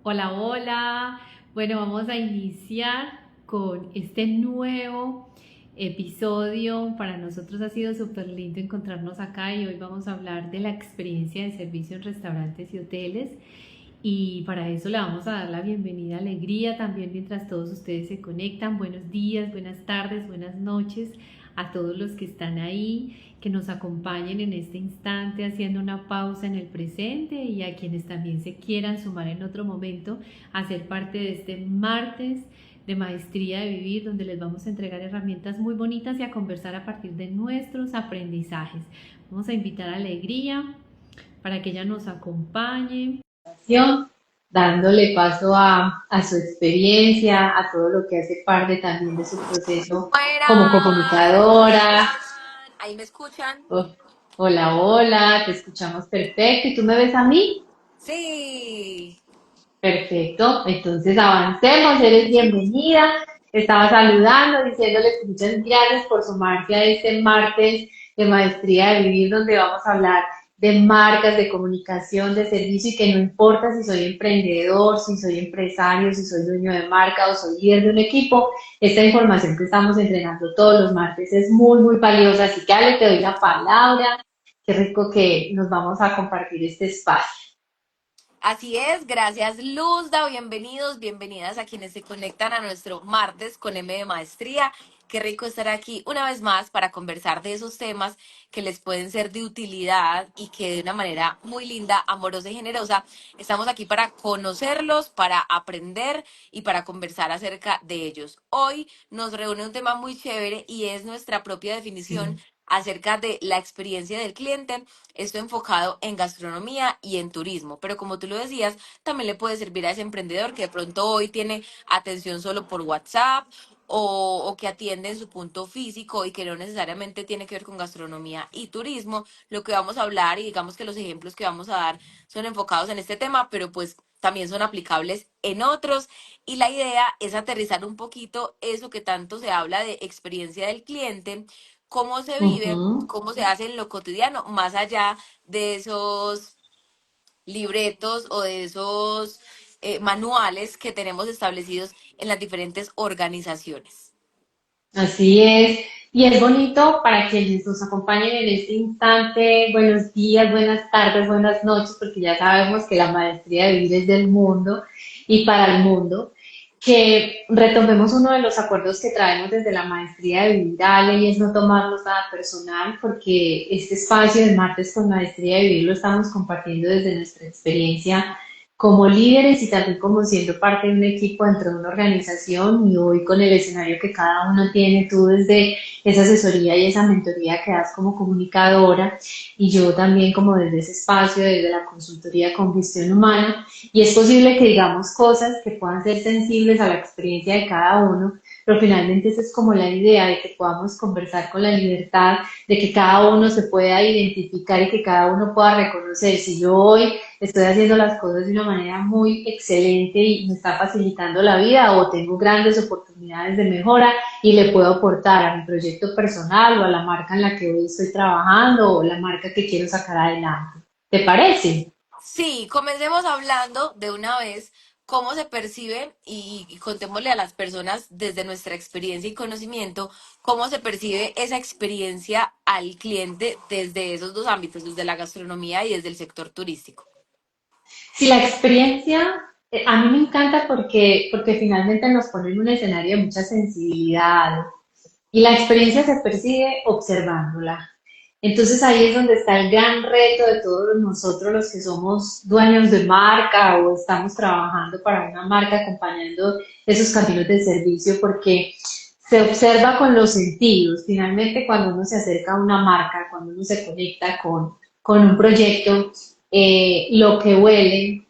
Hola, hola. Bueno, vamos a iniciar con este nuevo episodio. Para nosotros ha sido súper lindo encontrarnos acá y hoy vamos a hablar de la experiencia de servicio en restaurantes y hoteles. Y para eso le vamos a dar la bienvenida a Alegría también mientras todos ustedes se conectan. Buenos días, buenas tardes, buenas noches a todos los que están ahí, que nos acompañen en este instante haciendo una pausa en el presente y a quienes también se quieran sumar en otro momento a ser parte de este martes de Maestría de Vivir, donde les vamos a entregar herramientas muy bonitas y a conversar a partir de nuestros aprendizajes. Vamos a invitar a Alegría para que ella nos acompañe, dándole paso a su experiencia, a todo lo que hace parte también de su proceso como Buenas, ¿cómo comunicadora. están? ¿Ahí me escuchan? Oh, hola, hola, te escuchamos perfecto. ¿Y tú me ves a mí? Sí. Perfecto. Entonces avancemos, eres bienvenida. Te estaba saludando, diciéndoles muchas gracias por sumarse a este martes de Maestría de Vivir, donde vamos a hablar de marcas, de comunicación, de servicio y que no importa si soy emprendedor, si soy empresario, si soy dueño de marca o soy líder de un equipo, esta información que estamos entregando todos los martes es muy, muy valiosa. Así que Ale, te doy la palabra. Qué rico que nos vamos a compartir este espacio. Así es, gracias Luzda, bienvenidos, bienvenidas a quienes se conectan a nuestro martes con M de Maestría. Qué rico estar aquí una vez más para conversar de esos temas que les pueden ser de utilidad y que de una manera muy linda, amorosa y generosa estamos aquí para conocerlos, para aprender y para conversar acerca de ellos. Hoy nos reúne un tema muy chévere y es nuestra propia definición Sí. acerca de la experiencia del cliente, esto enfocado en gastronomía y en turismo. Pero como tú lo decías, también le puede servir a ese emprendedor que de pronto hoy tiene atención solo por WhatsApp o que atiende en su punto físico y que no necesariamente tiene que ver con gastronomía y turismo. Lo que vamos a hablar y digamos que los ejemplos que vamos a dar son enfocados en este tema, pero pues también son aplicables en otros. Y la idea es aterrizar un poquito eso que tanto se habla de experiencia del cliente, cómo se vive, Ujú. cómo se hace en lo cotidiano, más allá de esos libretos o de esos manuales que tenemos establecidos en las diferentes organizaciones. Así es. Y es bonito para quienes nos acompañen en este instante. Buenos días, buenas tardes, buenas noches, porque ya sabemos que la maestría de vivir es del mundo y para el mundo. Que retomemos uno de los acuerdos que traemos desde la maestría de vivir, Ale, y es no tomarnos nada personal, porque este espacio de martes con maestría de vivir lo estamos compartiendo desde nuestra experiencia como líderes y también como siendo parte de un equipo dentro de una organización y hoy con el escenario que cada uno tiene, tú desde esa asesoría y esa mentoría que das como comunicadora y yo también como desde ese espacio, desde la consultoría con gestión humana y es posible que digamos cosas que puedan ser sensibles a la experiencia de cada uno, pero finalmente esa es como la idea de que podamos conversar con la libertad, de que cada uno se pueda identificar y que cada uno pueda reconocer si yo hoy estoy haciendo las cosas de una manera muy excelente y me está facilitando la vida o tengo grandes oportunidades de mejora y le puedo aportar a mi proyecto personal o a la marca en la que hoy estoy trabajando o la marca que quiero sacar adelante. ¿Te parece? Sí, comencemos hablando de una vez cómo se percibe y contémosle a las personas desde nuestra experiencia y conocimiento cómo se percibe esa experiencia al cliente desde esos dos ámbitos, desde la gastronomía y desde el sector turístico. Si la experiencia, a mí me encanta porque finalmente nos pone en un escenario de mucha sensibilidad y la experiencia se percibe observándola. Entonces ahí es donde está el gran reto de todos nosotros los que somos dueños de marca o estamos trabajando para una marca acompañando esos caminos de servicio porque se observa con los sentidos. Finalmente cuando uno se acerca a una marca, cuando uno se conecta con un proyecto, lo que huele,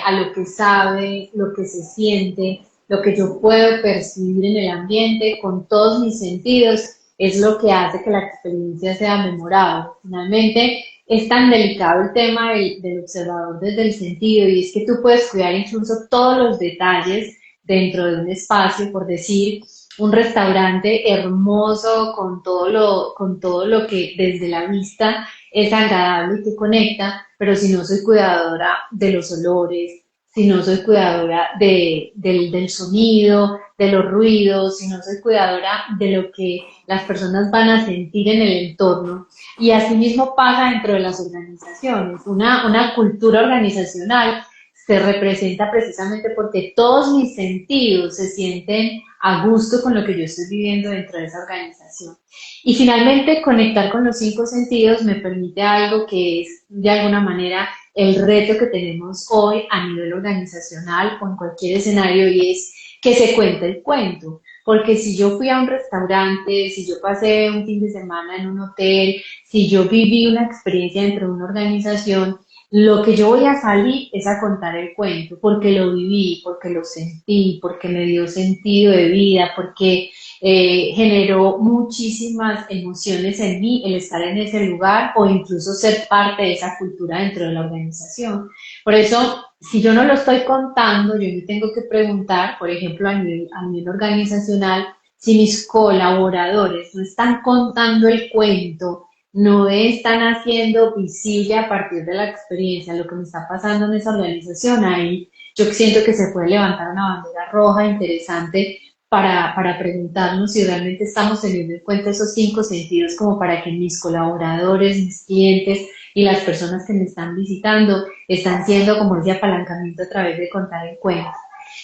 a lo que sabe, lo que se siente, lo que yo puedo percibir en el ambiente con todos mis sentidos es lo que hace que la experiencia sea memorable. Finalmente, es tan delicado el tema del observador desde el sentido y es que tú puedes cuidar incluso todos los detalles dentro de un espacio, por decir, un restaurante hermoso con todo lo que desde la vista es agradable y te conecta, pero si no soy cuidadora de los olores, si no soy cuidadora del sonido, de los ruidos, si no soy cuidadora de lo que las personas van a sentir en el entorno. Y asimismo pasa dentro de las organizaciones. Una cultura organizacional se representa precisamente porque todos mis sentidos se sienten a gusto con lo que yo estoy viviendo dentro de esa organización. Y finalmente, conectar con los cinco sentidos me permite algo que es de alguna manera el reto que tenemos hoy a nivel organizacional o en cualquier escenario y es que se cuente el cuento. Porque si yo fui a un restaurante, si yo pasé un fin de semana en un hotel, si yo viví una experiencia dentro de una organización, lo que yo voy a salir es a contar el cuento, porque lo viví, porque lo sentí, porque me dio sentido de vida, porque generó muchísimas emociones en mí el estar en ese lugar o incluso ser parte de esa cultura dentro de la organización. Por eso, si yo no lo estoy contando, yo me tengo que preguntar, por ejemplo, a nivel organizacional, si mis colaboradores no están contando el cuento, no están haciendo visible a partir de la experiencia lo que me está pasando en esa organización, ahí yo siento que se puede levantar una bandera roja interesante para preguntarnos si realmente estamos teniendo en cuenta esos cinco sentidos como para que mis colaboradores, mis clientes y las personas que me están visitando están siendo como ese apalancamiento a través de contar el cuento.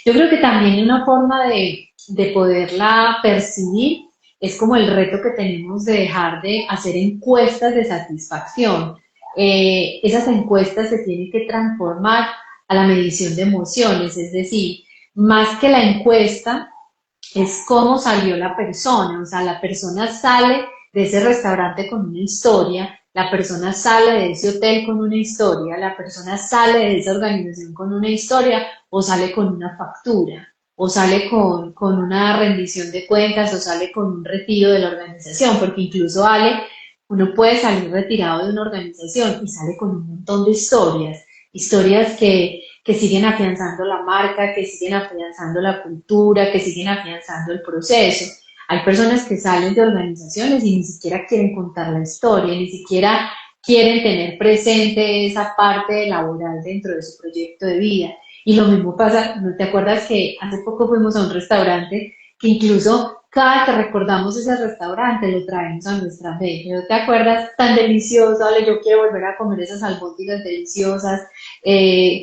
Yo creo que también una forma de poderla percibir es como el reto que tenemos de dejar de hacer encuestas de satisfacción. Esas encuestas se tienen que transformar a la medición de emociones, es decir, más que la encuesta, es cómo salió la persona, o sea, la persona sale de ese restaurante con una historia, la persona sale de ese hotel con una historia, la persona sale de esa organización con una historia o sale con una factura, o sale con una rendición de cuentas o sale con un retiro de la organización, porque incluso Ale, uno puede salir retirado de una organización y sale con un montón de historias, historias que siguen afianzando la marca, que siguen afianzando la cultura, que siguen afianzando el proceso. Hay personas que salen de organizaciones y ni siquiera quieren contar la historia, ni siquiera quieren tener presente esa parte laboral dentro de su proyecto de vida. Y lo mismo pasa, ¿no te acuerdas que hace poco fuimos a un restaurante que incluso cada que recordamos ese restaurante lo traemos a nuestra mente? ¿No te acuerdas? Tan delicioso, Ale, yo quiero volver a comer esas albóndigas deliciosas,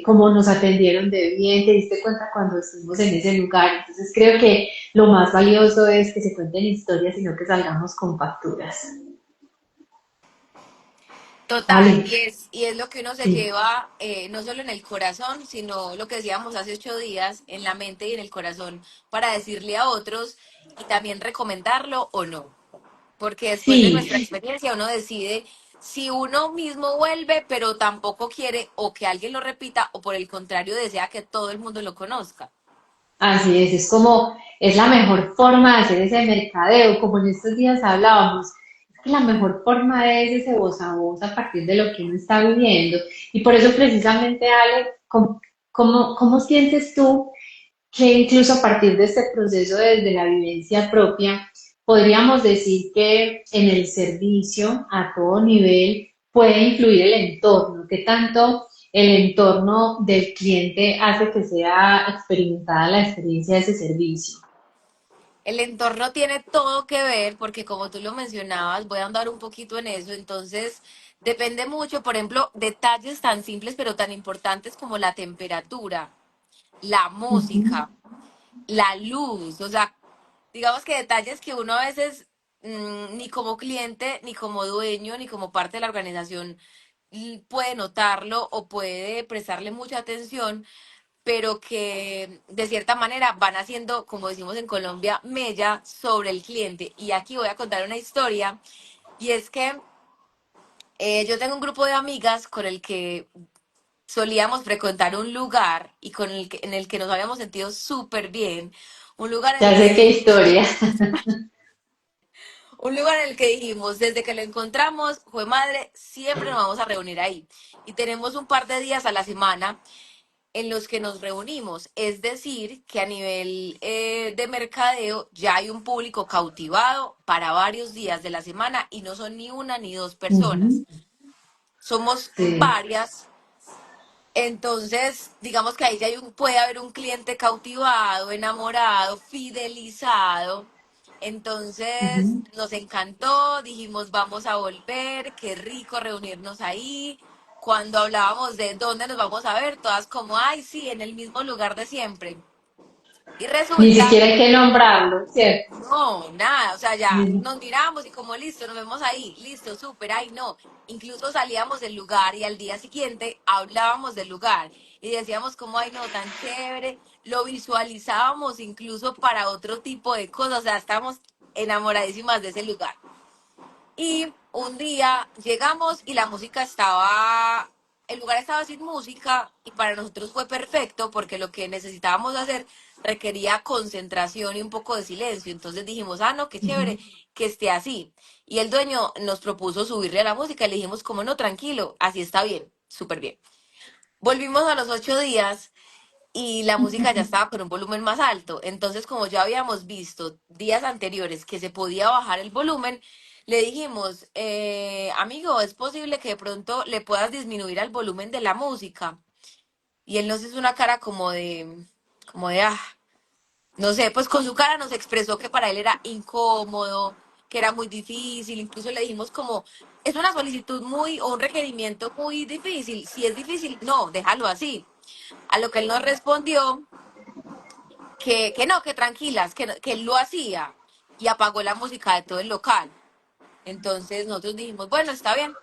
cómo nos atendieron de bien, te diste cuenta cuando estuvimos en ese lugar. Entonces creo que lo más valioso es que se cuenten historias, sino que salgamos con facturas. Total, Vale, y es lo que uno se sí, lleva, no solo en el corazón, sino lo que decíamos hace 8 días, en la mente y en el corazón, para decirle a otros y también recomendarlo o no. Porque después de sí, nuestra experiencia uno decide si uno mismo vuelve, pero tampoco quiere o que alguien lo repita, o por el contrario desea que todo el mundo lo conozca. así es como, es la mejor forma de hacer ese mercadeo, como en estos días hablábamos, es que la mejor forma es ese voz a partir de lo que uno está viviendo. Y por eso precisamente, Ale, ¿cómo sientes tú que incluso a partir de este proceso desde la vivencia propia, podríamos decir que en el servicio a todo nivel puede influir el entorno? ¿Qué tanto el entorno del cliente hace que sea experimentada la experiencia de ese servicio? El entorno tiene todo que ver porque como tú lo mencionabas, voy a andar un poquito en eso, entonces depende mucho, por ejemplo, detalles tan simples pero tan importantes como la temperatura, la Ujú. música, la luz, o sea, digamos que detalles que uno a veces ni como cliente, ni como dueño, ni como parte de la organización puede notarlo o puede prestarle mucha atención, pero que de cierta manera van haciendo, como decimos en Colombia, mella sobre el cliente. Y aquí voy a contar una historia, y es que yo tengo un grupo de amigas con el que solíamos frecuentar un lugar y en el que nos habíamos sentido súper bien, un lugar en Ya el sé que qué historia. un lugar en el que dijimos, desde que lo encontramos, fue madre, siempre nos vamos a reunir ahí. Y tenemos un par de días a la semana en los que nos reunimos. Es decir, que a nivel de mercadeo ya hay un público cautivado para varios días de la semana y no son ni una ni dos personas. Ujú. Somos Sí. varias Entonces, digamos que ahí ya puede haber un cliente cautivado, enamorado, fidelizado. Entonces, Ujú. nos encantó, dijimos, vamos a volver, qué rico reunirnos ahí. Cuando hablábamos de dónde nos vamos a ver, todas como, ay, sí, en el mismo lugar de siempre. Y Ni resulta siquiera hay que nombrarlo, ¿cierto? no, nada, o sea, ya Ni- nos miramos y como listo, nos vemos ahí, listo, súper, ay no. Incluso salíamos del lugar y al día siguiente hablábamos del lugar y decíamos como, ay no, tan chévere, lo visualizábamos incluso para otro tipo de cosas, o sea, estábamos enamoradísimas de ese lugar. Y un día llegamos y la música estaba, el lugar estaba sin música y para nosotros fue perfecto porque lo que necesitábamos hacer requería concentración y un poco de silencio. Entonces dijimos, ah, no, qué chévere Ujú. que esté así. Y el dueño nos propuso subirle a la música y le dijimos, como no, tranquilo, así está bien, súper bien. Volvimos a los 8 días y la música ya estaba con un volumen más alto. Entonces, como ya habíamos visto días anteriores que se podía bajar el volumen, le dijimos, amigo, ¿es posible que de pronto le puedas disminuir al volumen de la música? Y él nos hizo una cara como de, no sé, pues con su cara nos expresó que para él era incómodo, que era muy difícil. Incluso le dijimos como, es una solicitud muy, o un requerimiento muy difícil. Si es difícil, no, déjalo así. A lo que él nos respondió que no, que tranquilas, que él lo hacía y apagó la música de todo el local. Entonces nosotros dijimos, bueno, está bien.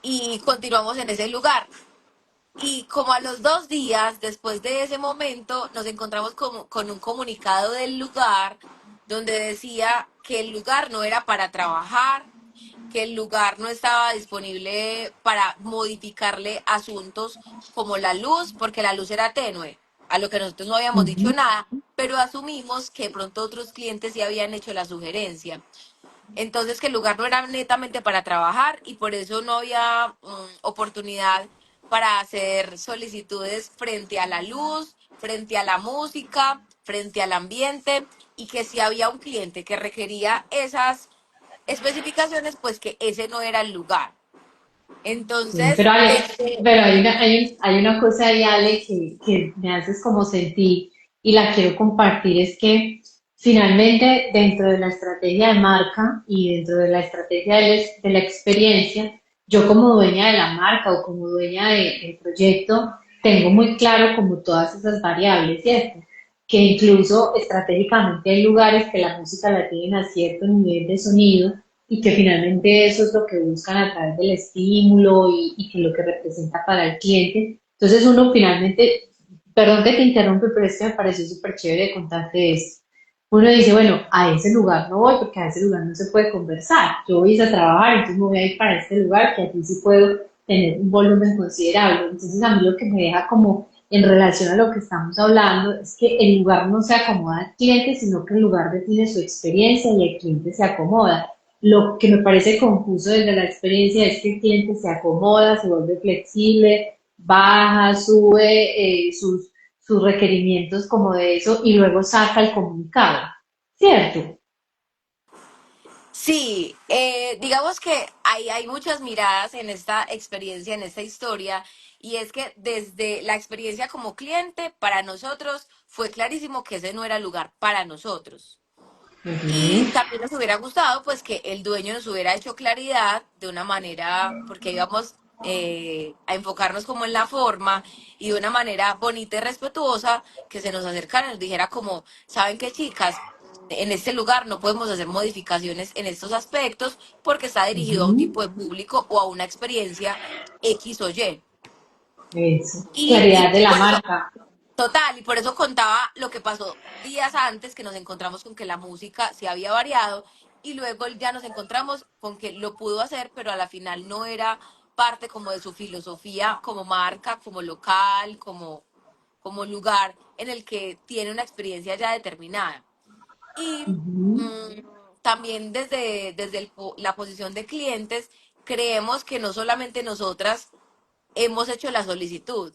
Y continuamos en ese lugar. Y como a los 2 días después de ese momento, nos encontramos con un comunicado del lugar donde decía que el lugar no era para trabajar, que el lugar no estaba disponible para modificarle asuntos como la luz, porque la luz era tenue, a lo que nosotros no habíamos dicho Ujú. nada, pero asumimos que de pronto otros clientes sí habían hecho la sugerencia. Entonces que el lugar no era netamente para trabajar y por eso no había oportunidad para hacer solicitudes frente a la luz, frente a la música, frente al ambiente y que si había un cliente que requería esas especificaciones, pues que ese no era el lugar. Sí, Entonces, pero Ale, desde... pero hay una cosa ahí, Ale, que me haces como sentir y la quiero compartir, es que finalmente dentro de la estrategia de marca y dentro de la estrategia de la experiencia, yo como dueña de la marca o como dueña del proyecto, tengo muy claro como todas esas variables, ¿cierto? Que incluso estratégicamente hay lugares que la música la tienen a cierto nivel de sonido y que finalmente eso es lo que buscan a través del estímulo y que lo que representa para el cliente. Entonces uno finalmente, perdón que te interrumpe, pero es que me pareció súper chévere contarte esto. Uno dice, bueno, a ese lugar no voy porque a ese lugar no se puede conversar. Yo voy a trabajar, entonces me voy a ir para este lugar que aquí sí puedo tener un volumen considerable. Entonces a mí lo que me deja como en relación a lo que estamos hablando es que el lugar no se acomoda al cliente, sino que el lugar define su experiencia y el cliente se acomoda. Lo que me parece confuso desde la experiencia es que el cliente se acomoda, se vuelve flexible, baja, sube sus requerimientos como de eso y luego saca el comunicado, ¿cierto? Sí, digamos que hay muchas miradas en esta experiencia, en esta historia, y es que desde la experiencia como cliente, para nosotros fue clarísimo que ese no era el lugar para nosotros. Y Ujú, también nos hubiera gustado pues que el dueño nos hubiera hecho claridad de una manera, porque íbamos a enfocarnos como en la forma y de una manera bonita y respetuosa, que se nos acercara y nos dijera como, ¿saben qué, chicas? En este lugar no podemos hacer modificaciones en estos aspectos porque está dirigido a un ujú. tipo de público o a una experiencia X o Y. Eso, Y claridad de la por eso marca. Total, y por eso contaba lo que pasó días antes, que nos encontramos con que la música se había variado y luego ya nos encontramos con que lo pudo hacer, pero a la final no era parte como de su filosofía como marca, como local, como lugar en el que tiene una experiencia ya determinada. Y Ujú. también desde la posición de clientes, creemos que no solamente nosotras hemos hecho la solicitud,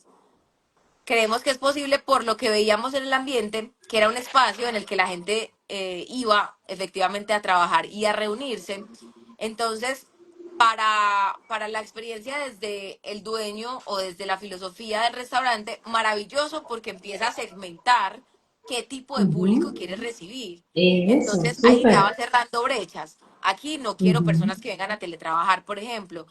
creemos que es posible por lo que veíamos en el ambiente, que era un espacio en el que la gente iba efectivamente a trabajar y a reunirse. Entonces, para la experiencia desde el dueño o desde la filosofía del restaurante, maravilloso porque empieza a segmentar qué tipo de público Ujú. quieres recibir. Eso, Entonces ahí ya va súper. cerrando brechas. Aquí no quiero Ujú, personas que vengan a teletrabajar, por ejemplo.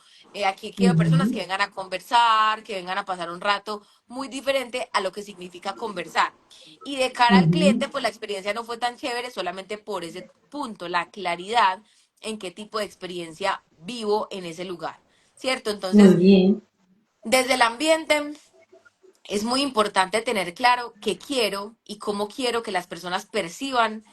Aquí quiero personas que ujú, vengan a conversar, que vengan a pasar un rato muy diferente a lo que significa conversar. Y de cara al ujú. cliente, pues la experiencia no fue tan chévere solamente por ese punto, la claridad en qué tipo de experiencia vivo en ese lugar, ¿cierto? Muy Entonces, bien. desde el ambiente es muy importante tener claro qué quiero y cómo quiero que las personas perciban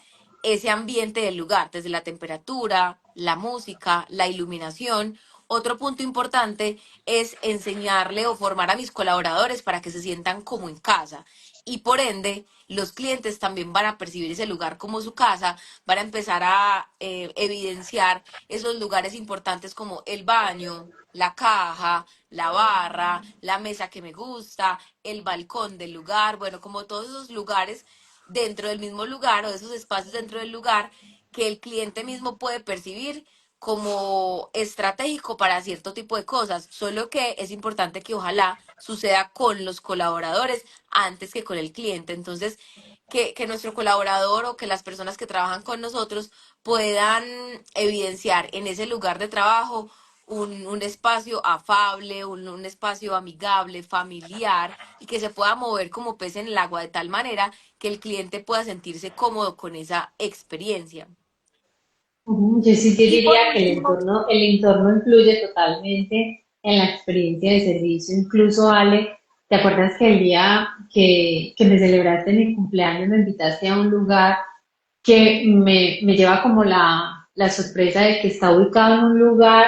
ese ambiente del lugar, desde la temperatura, la música, la iluminación. Otro punto importante es enseñarle o formar a mis colaboradores para que se sientan como en casa. Y por ende, los clientes también van a percibir ese lugar como su casa, van a empezar a evidenciar esos lugares importantes como el baño, la caja, la barra, la mesa que me gusta, el balcón del lugar, bueno, como todos esos lugares dentro del mismo lugar o esos espacios dentro del lugar que el cliente mismo puede percibir como estratégico para cierto tipo de cosas, solo que es importante que ojalá suceda con los colaboradores antes que con el cliente. Entonces, que nuestro colaborador o que las personas que trabajan con nosotros puedan evidenciar en ese lugar de trabajo un espacio afable, un espacio amigable, familiar y que se pueda mover como pez en el agua de tal manera que el cliente pueda sentirse cómodo con esa experiencia. Ujú. Yo sí que Y por diría que último, el entorno influye totalmente en la experiencia de servicio. Incluso, Ale, ¿te acuerdas que el día que me celebraste mi cumpleaños me invitaste a un lugar que me lleva como la sorpresa de que está ubicado en un lugar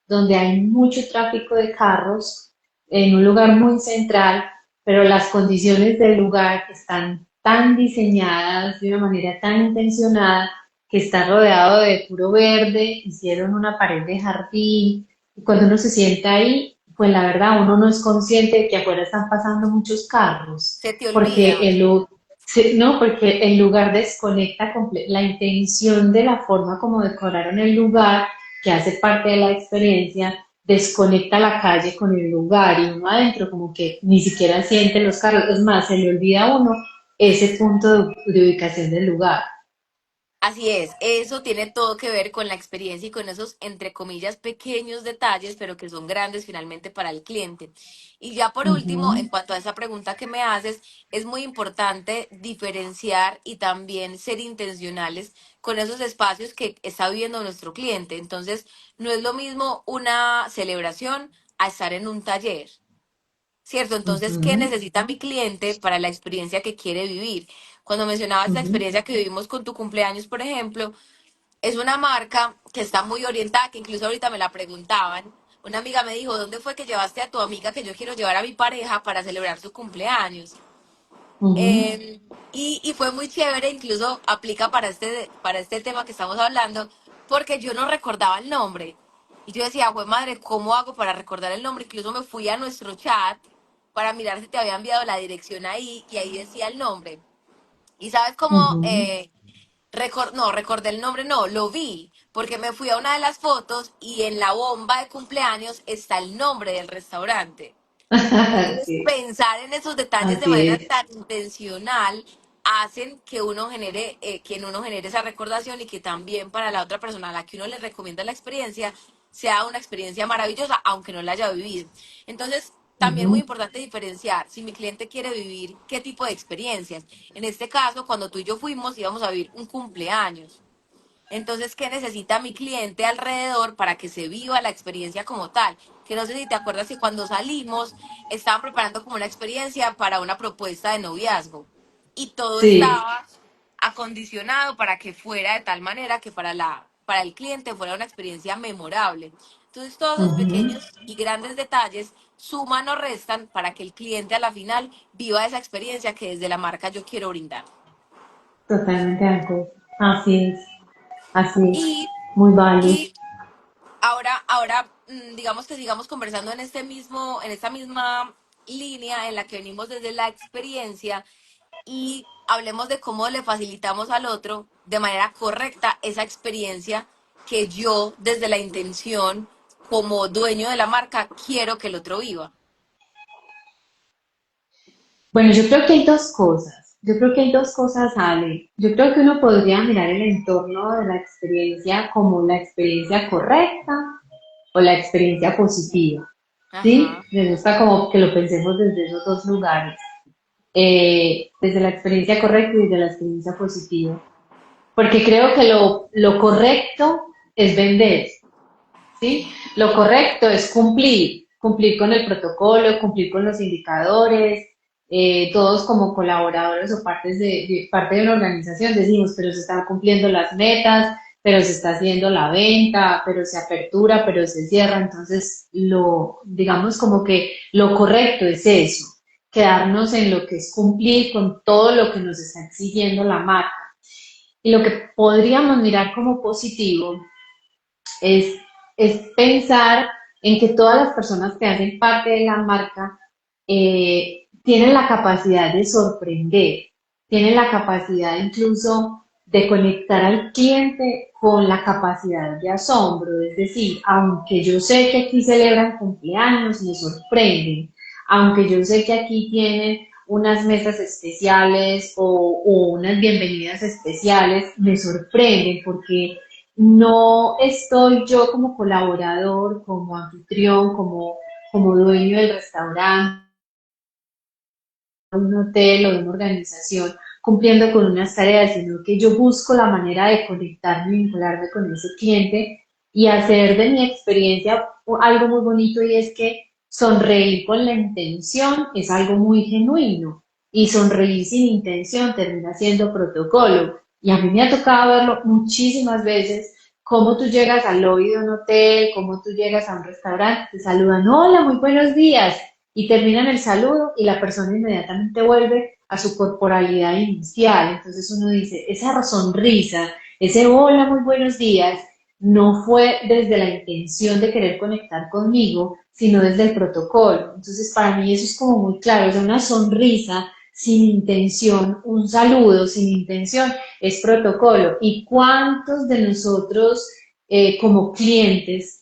donde hay mucho tráfico de carros, en un lugar muy central, pero las condiciones del lugar están tan diseñadas de una manera tan intencionada que está rodeado de puro verde, hicieron una pared de jardín, y cuando uno se sienta ahí, pues la verdad uno no es consciente de que afuera están pasando muchos carros, se te porque olvida. sí, no, porque el lugar desconecta la intención de la forma como decoraron el lugar, que hace parte de la experiencia, desconecta la calle con el lugar y uno adentro como que ni siquiera siente los carros, es más, se le olvida a uno ese punto de ubicación del lugar. Así es, eso tiene todo que ver con la experiencia y con esos, entre comillas, pequeños detalles, pero que son grandes finalmente para el cliente. Y ya por último, en Ujú, cuanto a esa pregunta que me haces, es muy importante diferenciar y también ser intencionales con esos espacios que está viviendo nuestro cliente. Entonces, no es lo mismo una celebración a estar en un taller. ¿Cierto? Entonces, ¿qué ujú, necesita mi cliente para la experiencia que quiere vivir? Cuando mencionabas la ujú, experiencia que vivimos con tu cumpleaños, por ejemplo, es una marca que está muy orientada, que incluso ahorita me la preguntaban. Una amiga me dijo, ¿dónde fue que llevaste a tu amiga que yo quiero llevar a mi pareja para celebrar su cumpleaños? ujú. Y fue muy chévere, incluso aplica para este tema que estamos hablando, porque yo no recordaba el nombre. Y yo decía, pues madre, ¿cómo hago para recordar el nombre? Incluso me fui a nuestro chat para mirar si te había enviado la dirección ahí y ahí decía el nombre. ¿Y sabes cómo? Ujú. No, recordé el nombre, no, lo vi, porque me fui a una de las fotos y en la bomba de cumpleaños está el nombre del restaurante. Entonces, Sí, pensar en esos detalles de así manera es. tan intencional hacen que en uno genere esa recordación y que también para la otra persona a la que uno le recomienda la experiencia sea una experiencia maravillosa, aunque no la haya vivido. Entonces, también muy Ujú, importante diferenciar si mi cliente quiere vivir qué tipo de experiencias. En este caso, cuando tú y yo fuimos, íbamos a vivir un cumpleaños. Entonces, ¿qué necesita mi cliente alrededor para que se viva la experiencia como tal? Que no sé si te acuerdas que cuando salimos estaban preparando como una experiencia para una propuesta de noviazgo y todo sí. estaba acondicionado para que fuera de tal manera que para el cliente fuera una experiencia memorable. Entonces, todos esos Ujú. pequeños y grandes detalles suman o restan para que el cliente a la final viva esa experiencia que desde la marca yo quiero brindar. Totalmente de acuerdo. Así es. Y, Muy válido. y ahora, digamos que sigamos conversando en esta misma línea en la que venimos desde la experiencia y hablemos de cómo le facilitamos al otro de manera correcta esa experiencia que yo desde la intención como dueño de la marca quiero que el otro viva? Bueno, yo creo que hay dos cosas. Yo creo que hay dos cosas, Ale. Yo creo que uno podría mirar el entorno de la experiencia como la experiencia correcta o la experiencia positiva. ¿Sí? Ajá. Me gusta como que lo pensemos desde esos dos lugares. Desde la experiencia correcta y desde la experiencia positiva. Porque creo que lo correcto es vender, ¿sí? Lo correcto es cumplir con el protocolo, cumplir con los indicadores, todos como colaboradores o parte de una organización decimos, pero se están cumpliendo las metas, pero se está haciendo la venta, pero se apertura, pero se cierra, entonces digamos como que lo correcto es eso, quedarnos en lo que es cumplir con todo lo que nos está exigiendo la marca. Y lo que podríamos mirar como positivo es, es pensar en que todas las personas que hacen parte de la marca tienen la capacidad de sorprender, tienen la capacidad incluso de conectar al cliente con la capacidad de asombro. Es decir, aunque yo sé que aquí celebran cumpleaños, me sorprenden. Aunque yo sé que aquí tienen unas mesas especiales o unas bienvenidas especiales, me sorprenden porque no estoy yo como colaborador, como anfitrión, como dueño del restaurante, de un hotel o de una organización, cumpliendo con unas tareas, sino que yo busco la manera de conectarme y vincularme con ese cliente y hacer de mi experiencia algo muy bonito, y es que sonreír con la intención es algo muy genuino, y sonreír sin intención termina siendo protocolo. Y a mí me ha tocado verlo muchísimas veces, cómo tú llegas al lobby de un hotel, cómo tú llegas a un restaurante, te saludan, hola, muy buenos días, y terminan el saludo y la persona inmediatamente vuelve a su corporalidad inicial. Entonces uno dice, esa sonrisa, ese hola, muy buenos días, no fue desde la intención de querer conectar conmigo, sino desde el protocolo. Entonces para mí eso es como muy claro, es una sonrisa sin intención, un saludo sin intención, es protocolo. ¿Y cuántos de nosotros como clientes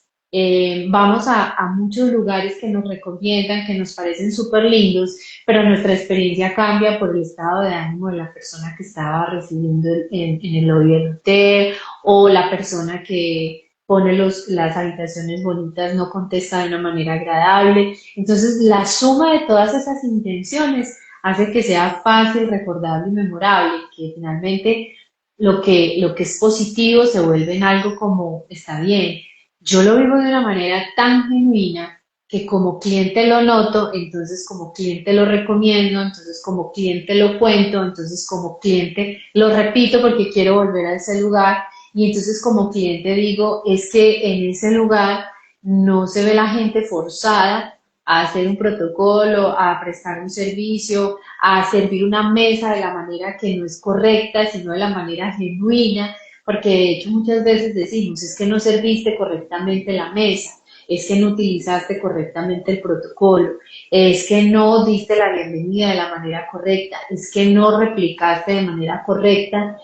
vamos a muchos lugares que nos recomiendan, que nos parecen súper lindos, pero nuestra experiencia cambia por el estado de ánimo de la persona que estaba recibiendo en el lobby del hotel, o la persona que pone las habitaciones bonitas no contesta de una manera agradable? Entonces, la suma de todas esas intenciones hace que sea fácil, recordable y memorable, que finalmente lo que es positivo se vuelve en algo como está bien. Yo lo vivo de una manera tan genuina que como cliente lo noto, entonces como cliente lo recomiendo, entonces como cliente lo cuento, entonces como cliente lo repito porque quiero volver a ese lugar, y entonces como cliente digo, es que en ese lugar no se ve la gente forzada a hacer un protocolo, a prestar un servicio, a servir una mesa de la manera que no es correcta, sino de la manera genuina, porque de hecho muchas veces decimos, es que no serviste correctamente la mesa, es que no utilizaste correctamente el protocolo, es que no diste la bienvenida de la manera correcta, es que no replicaste de manera correcta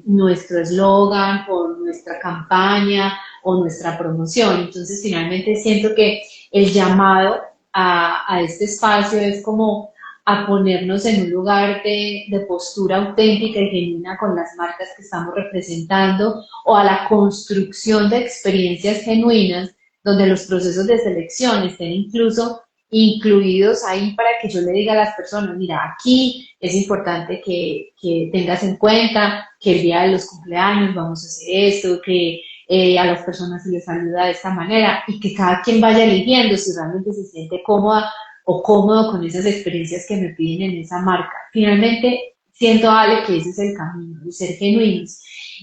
nuestro eslogan o nuestra campaña o nuestra promoción. Entonces finalmente siento que el llamado a este espacio es como a ponernos en un lugar de postura auténtica y genuina con las marcas que estamos representando, o a la construcción de experiencias genuinas donde los procesos de selección estén incluso incluidos ahí, para que yo le diga a las personas, mira, aquí es importante que tengas en cuenta que el día de los cumpleaños vamos a hacer esto, que a las personas se les saluda de esta manera, y que cada quien vaya eligiendo si realmente se siente cómoda o cómodo con esas experiencias que me piden en esa marca. Finalmente, siento, Ale, que ese es el camino, de ser genuinos.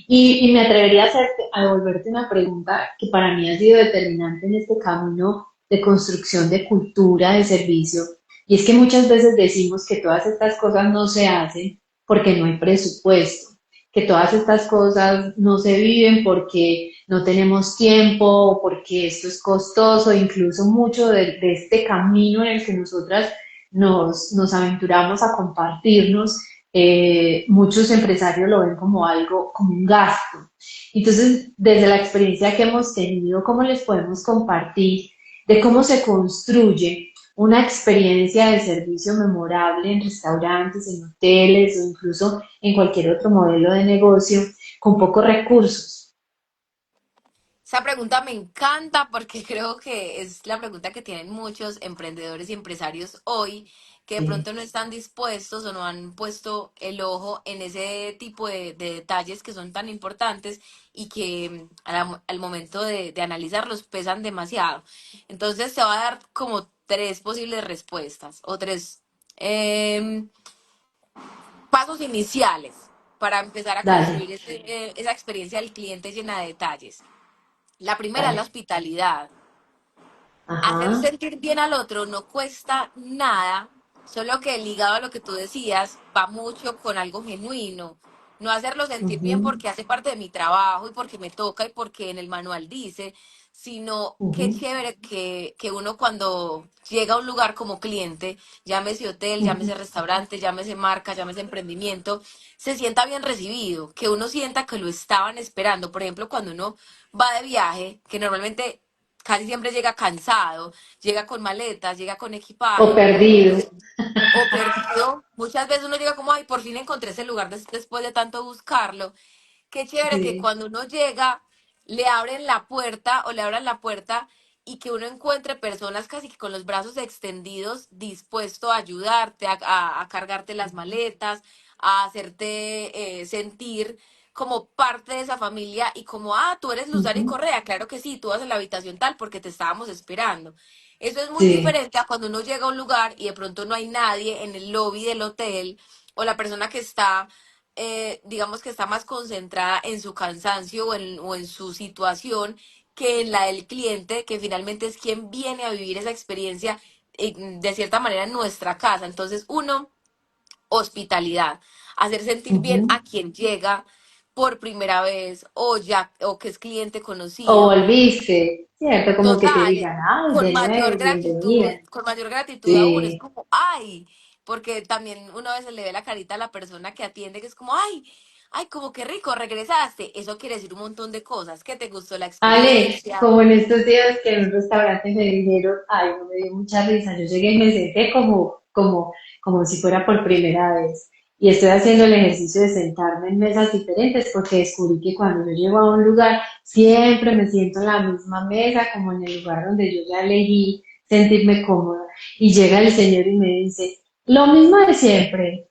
Y me atrevería a devolverte una pregunta que para mí ha sido determinante en este camino de construcción de cultura de servicio, y es que muchas veces decimos que todas estas cosas no se hacen porque no hay presupuesto, que todas estas cosas no se viven porque no tenemos tiempo, porque esto es costoso. Incluso mucho de este camino en el que nosotras nos aventuramos a compartirnos, muchos empresarios lo ven como algo, como un gasto. Entonces, desde la experiencia que hemos tenido, ¿cómo les podemos compartir de cómo se construye una experiencia de servicio memorable en restaurantes, en hoteles o incluso en cualquier otro modelo de negocio con pocos recursos? Esa pregunta me encanta porque creo que es la pregunta que tienen muchos emprendedores y empresarios hoy, que de Sí. pronto no están dispuestos o no han puesto el ojo en ese tipo de detalles que son tan importantes y que al momento de analizarlos pesan demasiado. Entonces te va a dar como tres posibles respuestas o tres em, pasos iniciales para empezar a Dale, construir esa experiencia del cliente llena de detalles. La primera es la dale. hospitalidad. Hacer Ajá. sentir bien al otro no cuesta nada, solo que ligado a lo que tú decías, va mucho con algo genuino. No hacerlo sentir bien Ujú, porque hace parte de mi trabajo y porque me toca y porque en el manual dice, sino qué ujú, chévere que uno cuando llega a un lugar como cliente, llámese hotel, ujú, llámese restaurante, llámese marca, llámese emprendimiento, se sienta bien recibido, que uno sienta que lo estaban esperando. Por ejemplo, cuando uno va de viaje, que normalmente casi siempre llega cansado, llega con maletas, llega con o equipaje perdido. o perdido. Muchas veces uno llega como, ay, por fin encontré ese lugar después de tanto buscarlo. Qué chévere que Sí. cuando uno llega, le abren la puerta o le abran la puerta y que uno encuentre personas casi que con los brazos extendidos, dispuesto a ayudarte, a cargarte las maletas, a hacerte sentir como parte de esa familia y como, ah, tú eres Luzari Ujú, Correa, claro que sí, tú vas a la habitación tal porque te estábamos esperando. Eso es muy sí. diferente a cuando uno llega a un lugar y de pronto no hay nadie en el lobby del hotel o la persona que está digamos que está más concentrada en su cansancio o en su situación que en la del cliente, que finalmente es quien viene a vivir esa experiencia de cierta manera en nuestra casa. Entonces, uno, hospitalidad, hacer sentir bien Ujú. a quien llega por primera vez o ya o que es cliente O conocido. volviste, ¿cierto? Como que te Total, digan, ay, de nuevo, bienvenida. con mayor gratitud aún, es Sí. como, ay, porque también una vez se le ve la carita a la persona que atiende, que es como, ay, como que rico, regresaste. Eso quiere decir un montón de cosas, que te gustó la Ale, experiencia. como en estos días que en un restaurante me dijeron, ay, no me dio mucha risa, yo llegué y me senté como si fuera por primera vez. Y estoy haciendo el ejercicio de sentarme en mesas diferentes porque descubrí que cuando yo llego a un lugar, siempre me siento en la misma mesa, como en el lugar donde yo ya elegí sentirme cómoda. Y llega el señor y me dice, lo mismo de siempre.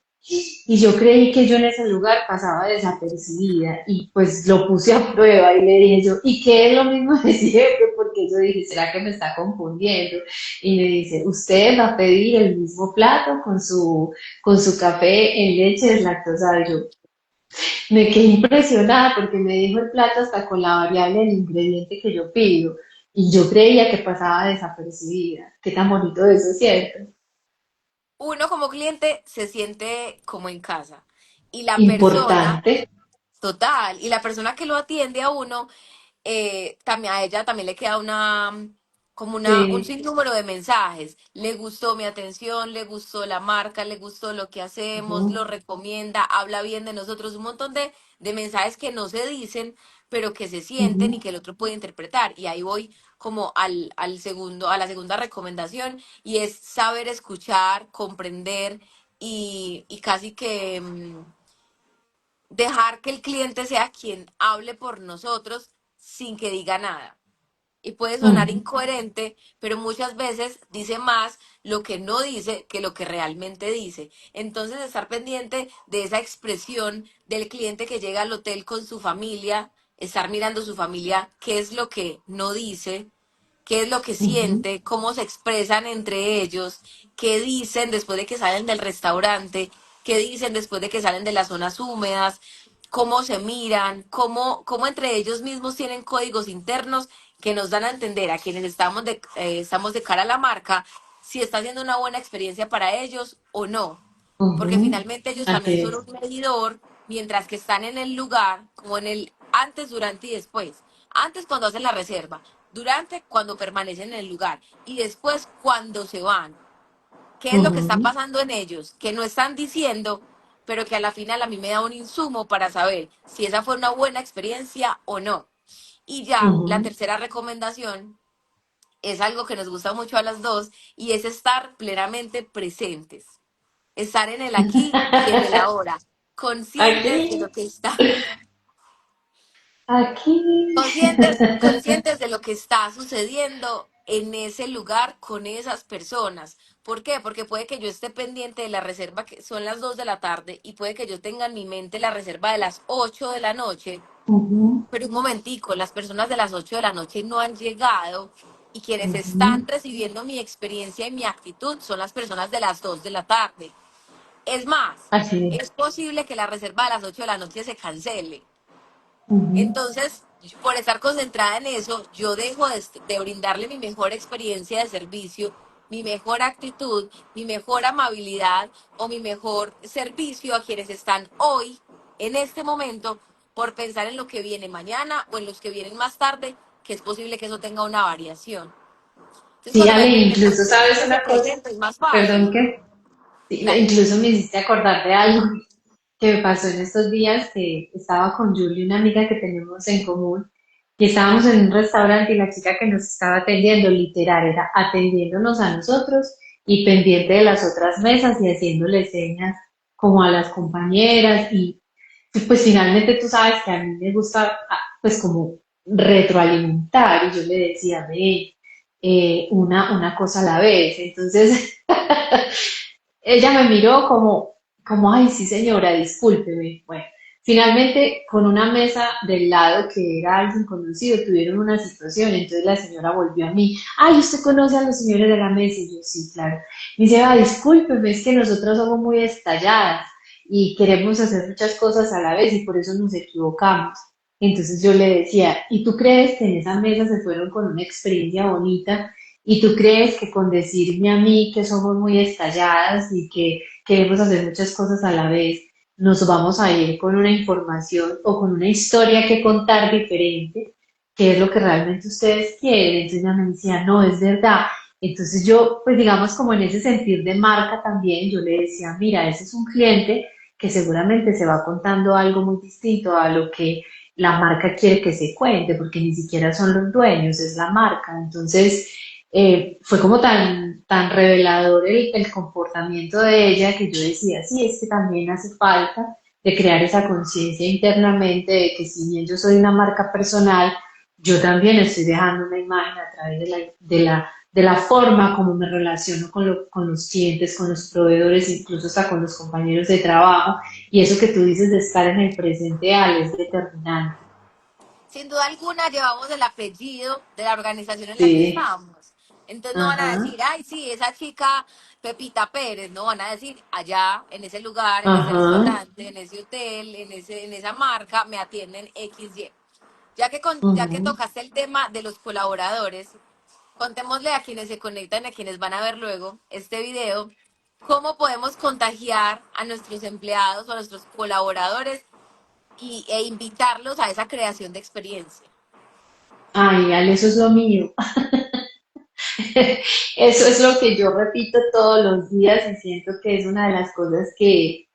Y yo creí que yo en ese lugar pasaba desapercibida y pues lo puse a prueba y le dije yo, ¿y qué es lo mismo de siempre? Porque yo dije, ¿será que me está confundiendo? Y me dice, usted va a pedir el mismo plato con su café en leche deslactosada. Y yo me quedé impresionada porque me dijo el plato hasta con la variable del ingrediente que yo pido. Y yo creía que pasaba desapercibida. Qué tan bonito eso, ¿cierto? Uno como cliente se siente como en casa. Y la persona, Importante. total, y la persona que lo atiende a uno también a ella también le queda un Sí. sinnúmero de mensajes. Le gustó mi atención, le gustó la marca, le gustó lo que hacemos, Ujú, lo recomienda, habla bien de nosotros, un montón de mensajes que no se dicen, pero que se sienten y ujú, que el otro puede interpretar. Y ahí voy como al segundo, a la segunda recomendación, y es saber escuchar, comprender y casi que dejar que el cliente sea quien hable por nosotros sin que diga nada. Y puede sonar ujú. incoherente, pero muchas veces dice más lo que no dice que lo que realmente dice. Entonces, estar pendiente de esa expresión del cliente que llega al hotel con su familia, estar mirando su familia, qué es lo que no dice, qué es lo que Ujú, siente, cómo se expresan entre ellos, qué dicen después de que salen del restaurante, qué dicen después de que salen de las zonas húmedas, cómo se miran, cómo entre ellos mismos tienen códigos internos que nos dan a entender a quienes estamos de cara a la marca si está siendo una buena experiencia para ellos o no. Porque ujú. finalmente ellos Así también son es. un medidor mientras que están en el lugar, como en el antes, durante y después. Antes cuando hacen la reserva, durante cuando permanecen en el lugar y después cuando se van. ¿Qué es lo que está Ujú, pasando en ellos? Que no están diciendo, pero que a la final a mí me da un insumo para saber si esa fue una buena experiencia o no. Y ya la Ujú. tercera recomendación es algo que nos gusta mucho a las dos y es estar plenamente presentes, estar en el aquí y en el ahora, conscientes de lo Aquí, que está, aquí. conscientes de lo que está sucediendo en ese lugar con esas personas. ¿Por qué? Porque puede que yo esté pendiente de la reserva que son las 2 de la tarde y puede que yo tenga en mi mente la reserva de las 8 de la noche. Ujú, Pero un momentico, las personas de las 8 de la noche no han llegado y quienes están ujú. recibiendo mi experiencia y mi actitud son las personas de las 2 de la tarde. Es más, Así es. es posible que la reserva de las 8 de la noche se cancele. Ujú. Entonces, por estar concentrada en eso, yo dejo de brindarle mi mejor experiencia de servicio, mi mejor actitud, mi mejor amabilidad o mi mejor servicio a quienes están hoy, en este momento, por pensar en lo que viene mañana o en los que vienen más tarde, que es posible que eso tenga una variación. Entonces, Sí, cuando Ale, me incluso mantengo en sabes ese una cosa, presente, es más perdón fácil. que, sí, Dale. incluso me hiciste acordar de algo que me pasó en estos días, que estaba con Julie, una amiga que tenemos en común, y estábamos en un restaurante y la chica que nos estaba atendiendo, literal, era atendiéndonos a nosotros y pendiente de las otras mesas y haciéndole señas como a las compañeras y pues finalmente tú sabes que a mí me gusta pues como retroalimentar y yo le decía, ve, una cosa a la vez. Entonces ella me miró como, ay, sí señora, discúlpeme. Bueno, finalmente con una mesa del lado que era alguien conocido tuvieron una situación, entonces la señora volvió a mí, ay, ¿usted conoce a los señores de la mesa? Y yo, sí, claro. Me dice, ah, discúlpeme, es que nosotros somos muy estalladas y queremos hacer muchas cosas a la vez y por eso nos equivocamos. Entonces yo le decía, ¿y tú crees que en esa mesa se fueron con una experiencia bonita? ¿Y tú crees que con decirme a mí que somos muy estalladas y que queremos hacer muchas cosas a la vez, nos vamos a ir con una información o con una historia que contar diferente? ¿Qué es lo que realmente ustedes quieren? Entonces ella me decía, no, es verdad. Entonces yo, pues digamos como en ese sentir de marca también, yo le decía, mira, ese es un cliente que seguramente se va contando algo muy distinto a lo que la marca quiere que se cuente, porque ni siquiera son los dueños, es la marca. Entonces, fue como tan revelador el comportamiento de ella que yo decía, sí, es que también hace falta de crear esa conciencia internamente de que si bien yo soy una marca personal, yo también estoy dejando una imagen a través de la forma como me relaciono con los clientes, con los proveedores, incluso hasta con los compañeros de trabajo. Y eso que tú dices de estar en el presente, Ale, es determinante. Sin duda alguna llevamos el apellido de la organización en la que Sí, estamos. Entonces no van a ajá, decir, ay, sí, esa chica Pepita Pérez, no van a decir, allá, en ese lugar, en ese ajá, restaurante, en ese hotel, en esa marca, me atienden XY. Ya que ujú. tocaste el tema de los colaboradores, contémosle a quienes se conectan, a quienes van a ver luego este video, cómo podemos contagiar a nuestros empleados o a nuestros colaboradores e invitarlos a esa creación de experiencia. Ay, Ale, eso es lo mío. Eso es lo que yo repito todos los días y siento que es una de las cosas que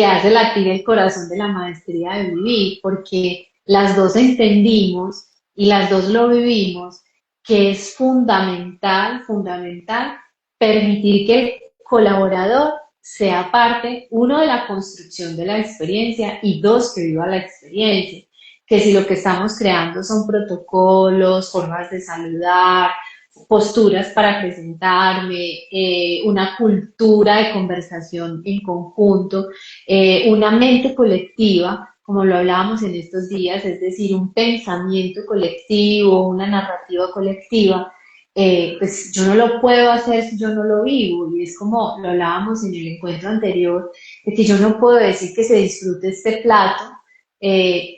hace latir el corazón de la maestría de vivir, porque las dos entendimos y las dos lo vivimos, que es fundamental, fundamental permitir que el colaborador sea parte, uno, de la construcción de la experiencia y dos, que viva la experiencia. Que si lo que estamos creando son protocolos, formas de saludar, posturas para presentarme, una cultura de conversación en conjunto, una mente colectiva, como lo hablábamos en estos días, es decir, un pensamiento colectivo, una narrativa colectiva. Pues yo no lo puedo hacer si yo no lo vivo y es como lo hablábamos en el encuentro anterior, de que yo no puedo decir que se disfrute este plato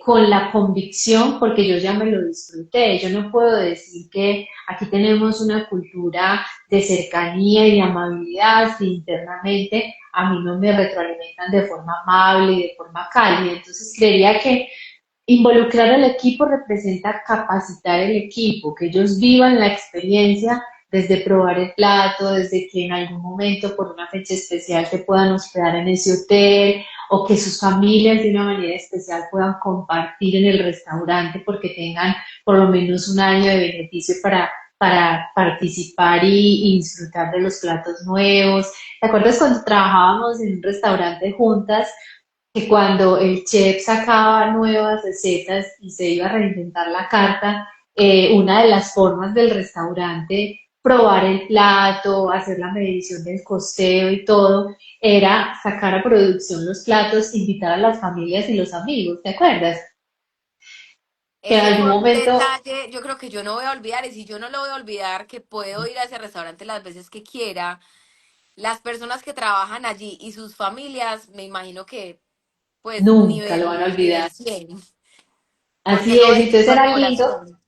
con la convicción porque yo ya me lo disfruté. Yo no puedo decir que aquí tenemos una cultura de cercanía y de amabilidad si internamente a mí no me retroalimentan de forma amable y de forma cálida. Entonces creería que involucrar al equipo representa capacitar el equipo, que ellos vivan la experiencia desde probar el plato, desde que en algún momento por una fecha especial se puedan hospedar en ese hotel o que sus familias de una manera especial puedan compartir en el restaurante porque tengan por lo menos un año de beneficio para participar y disfrutar de los platos nuevos. ¿Te acuerdas cuando trabajábamos en un restaurante juntas? Que cuando el chef sacaba nuevas recetas y se iba a reinventar la carta, una de las formas del restaurante, probar el plato, hacer la medición del costeo y todo, era sacar a producción los platos, invitar a las familias y los amigos, ¿te acuerdas? Que en Ese algún fue un momento, detalle, yo creo que yo no voy a olvidar, y si yo no lo voy a olvidar, que puedo ir a ese restaurante las veces que quiera, las personas que trabajan allí y sus familias, me imagino que, pues, nunca lo van a olvidar. nivel 100 porque Así eso es, es entonces al corazón.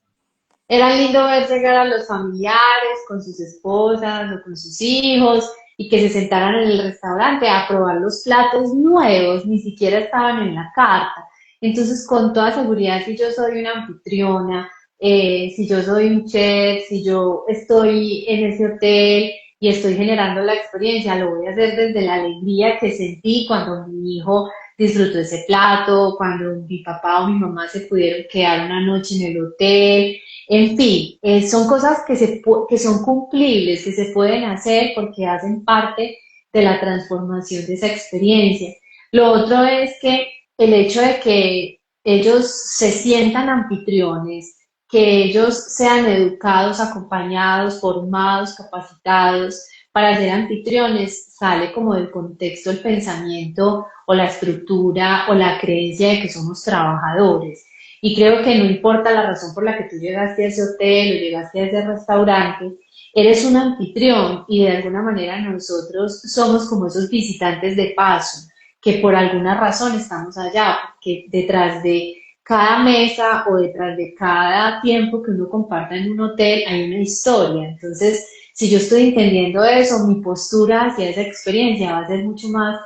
era lindo ver llegar a los familiares con sus esposas o con sus hijos y que se sentaran en el restaurante a probar los platos nuevos, ni siquiera estaban en la carta. Entonces, con toda seguridad, si yo soy una anfitriona, si yo soy un chef, si yo estoy en ese hotel y estoy generando la experiencia, lo voy a hacer desde la alegría que sentí cuando mi hijo disfrutó ese plato, cuando mi papá o mi mamá se pudieron quedar una noche en el hotel, en fin, son cosas que son cumplibles, que se pueden hacer porque hacen parte de la transformación de esa experiencia. Lo otro es que el hecho de que ellos se sientan anfitriones, que ellos sean educados, acompañados, formados, capacitados para ser anfitriones, sale como del contexto el pensamiento o la estructura o la creencia de que somos trabajadores. Y creo que no importa la razón por la que tú llegaste a ese hotel o llegaste a ese restaurante, eres un anfitrión y de alguna manera nosotros somos como esos visitantes de paso, que por alguna razón estamos allá, porque detrás de cada mesa o detrás de cada tiempo que uno comparta en un hotel hay una historia. Entonces, si yo estoy entendiendo eso, mi postura hacia esa experiencia va a ser mucho más